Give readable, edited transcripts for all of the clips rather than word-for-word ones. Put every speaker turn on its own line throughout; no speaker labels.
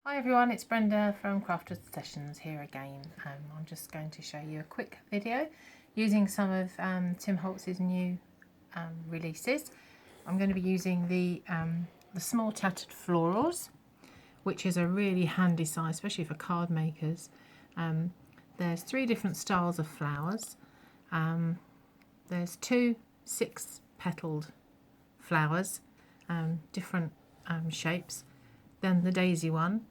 Hi everyone, it's Brenda from Crafted Sessions here again. I'm just going to show you a quick video using some of Tim Holtz's new releases. I'm going to be using the small tattered florals, which is a really handy size, especially for card makers. There's 3 different styles of flowers. There's 2 6-petaled flowers, different shapes. Then the daisy one,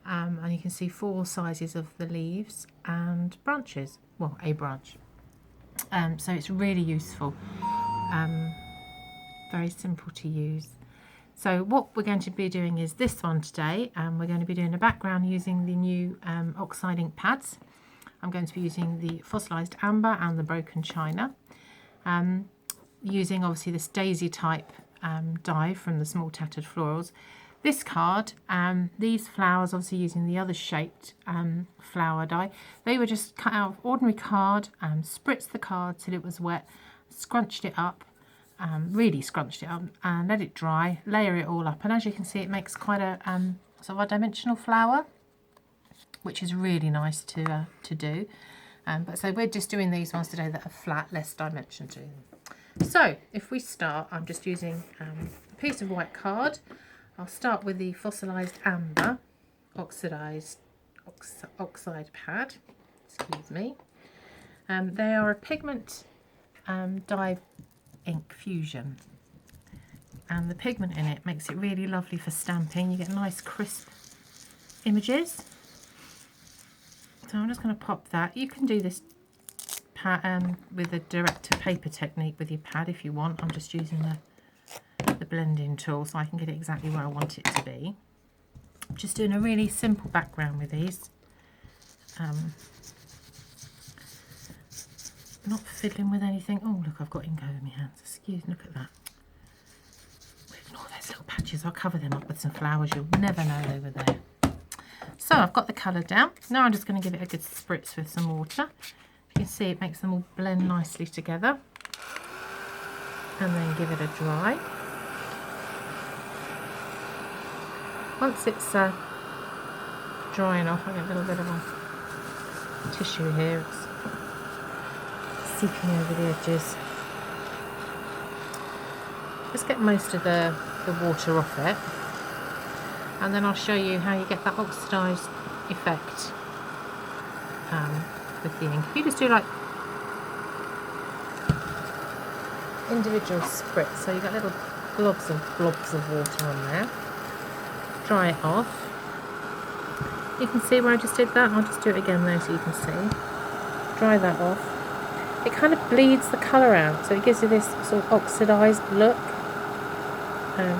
and you can see 4 sizes of the leaves and branches, well, a branch. So it's really useful, very simple to use. So what we're going to be doing is this one today, and we're going to be doing a background using the new Oxide ink pads. I'm going to be using the fossilised amber and the broken china, using obviously this daisy type die from the small tattered florals. This card, these flowers, obviously using the other shaped flower die, they were just cut out of ordinary card, spritzed the card till it was wet, scrunched it up, really scrunched it up, and let it dry, layer it all up. And as you can see, it makes quite a sort of a dimensional flower, which is really nice to do. But so we're just doing these ones today that are flat, less dimension to them. So if we start, I'm just using a piece of white card. I'll start with the fossilised amber oxide pad. Excuse me. They are a pigment dye ink fusion, and the pigment in it makes it really lovely for stamping. You get nice crisp images. So I'm just going to pop that. You can do this pad with a direct to paper technique with your pad if you want. I'm just using the blending tool so I can get it exactly where I want it to be. Just doing a really simple background with these. Not fiddling with anything. Oh look, I've got ink over my hands. Excuse me, look at that. Ignore those little patches. I'll cover them up with some flowers. You'll never know they were there. So I've got the colour down. Now I'm just going to give it a good spritz with some water. You can see it makes them all blend nicely together. And then give it a dry. Once it's drying off, I get a little bit of a tissue here. It's seeping over the edges. Just get most of the water off it. And then I'll show you how you get that oxidised effect with the ink. If you just do like individual spritz, so you got little blobs of water on there. Dry it off. You can see where I just did that. I'll just do it again there so you can see. Dry that off. It kind of bleeds the colour out, so it gives you this sort of oxidised look,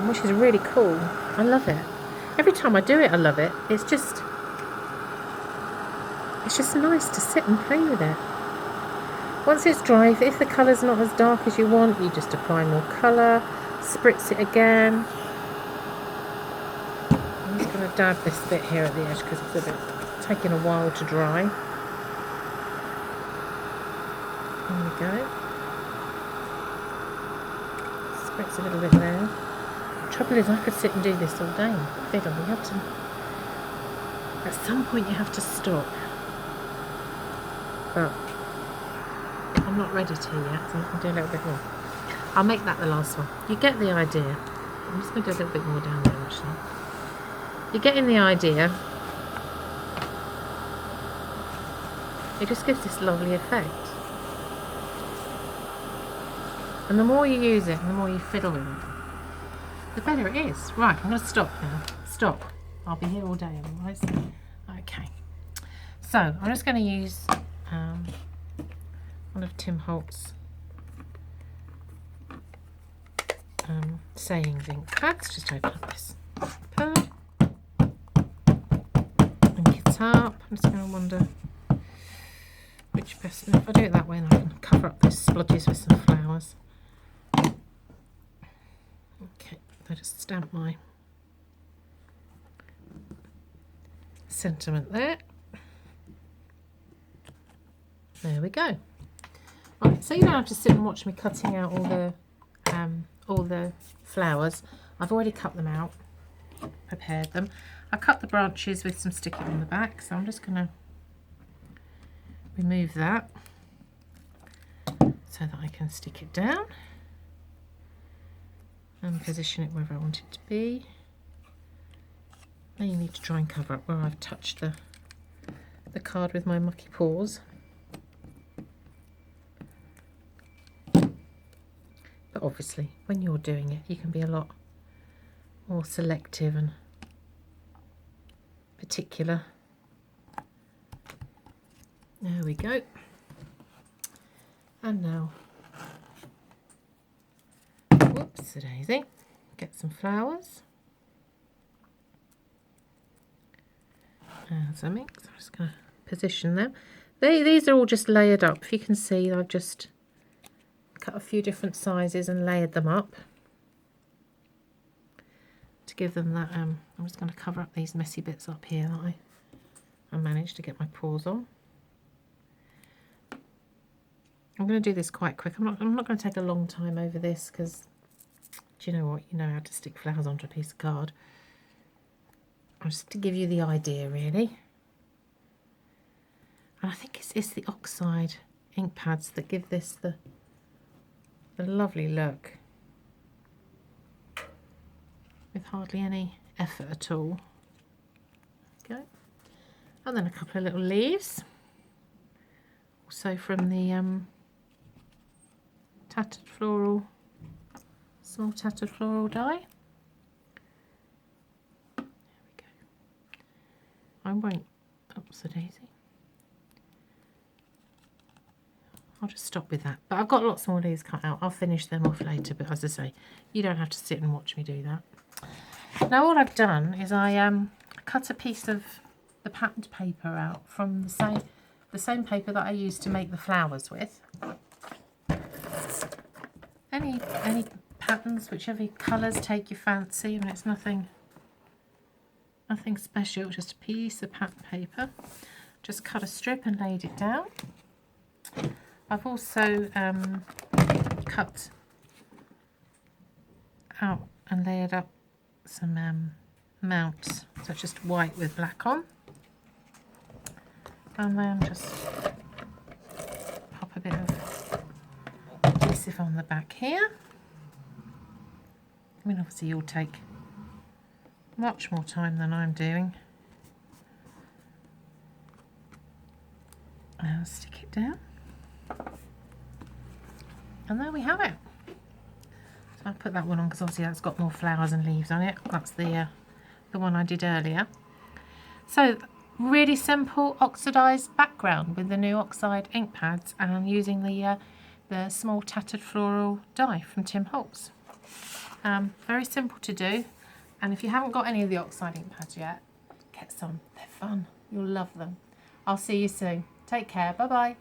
which is really cool. I love it. Every time I do it, I love it. It's just nice to sit and play with it. Once it's dry, if the colour's not as dark as you want, you just apply more colour, spritz it again. I'm just going to dab this bit here at the edge because it's taking a while to dry. There we go. Spritz a little bit there. The trouble is, I could sit and do this all day. Fiddle. You have to. At some point, you have to stop. But I'm not ready to yet, so I can do a little bit more. I'll make that the last one. You get the idea. I'm just going to do a little bit more down there actually. You're getting the idea. It just gives this lovely effect. And the more you use it, and the more you fiddle with it, the better it is. Right, I'm going to stop now. Stop. I'll be here all day otherwise. Okay. So, I'm just going to use one of Tim Holtz sayings ink pads. Just open up this pad. Ink it up. I'm just going to wonder which best. If I do it that way, then I can cover up those splodges with some flowers. Okay, I just stamp my sentiment there. There we go. Right, so you don't have to sit and watch me cutting out all the flowers. I've already cut them out, prepared them. I cut the branches with some sticky on the back, so I'm just going to remove that so that I can stick it down and position it wherever I want it to be. Now you need to try and cover up where I've touched the card with my mucky paws. But obviously when you're doing it you can be a lot more selective and particular. There we go. And now, whoops a daisy, get some flowers. As I mix, I'm just going to position them. These are all just layered up. If you can see, I've just cut a few different sizes and layered them up to give them that. I'm just going to cover up these messy bits up here that I managed to get my paws on. I'm going to do this quite quick. I'm not going to take a long time over this because, do you know what? You know how to stick flowers onto a piece of card. Just to give you the idea, really. And I think it's the Oxide ink pads that give this the lovely look with hardly any effort at all. Okay, and then a couple of little leaves, also from the Tattered Floral, small Tattered Floral die. There we go. I won't, oops a daisy. I'll just stop with that. But I've got lots more leaves cut out. I'll finish them off later, but as I say, you don't have to sit and watch me do that. Now all I've done is I cut a piece of the patterned paper out from the same paper that I used to make the flowers with. Any patterns, whichever colours take your fancy. I mean, it's nothing special, just a piece of patterned paper. Just cut a strip and laid it down. I've also cut out and layered up some mounts, so just white with black on, and then just pop a bit of adhesive on the back here. I mean, obviously you'll take much more time than I'm doing. I'll stick it down, and there we have it. So I put that one on because obviously that's got more flowers and leaves on it. That's the one I did earlier. So really simple oxidized background with the new Oxide ink pads, and I'm using the small Tattered Floral die from Tim Holtz. Very simple to do, and if you haven't got any of the Oxide ink pads yet, get some. They're fun. You'll love them. I'll see you soon. Take care. Bye bye.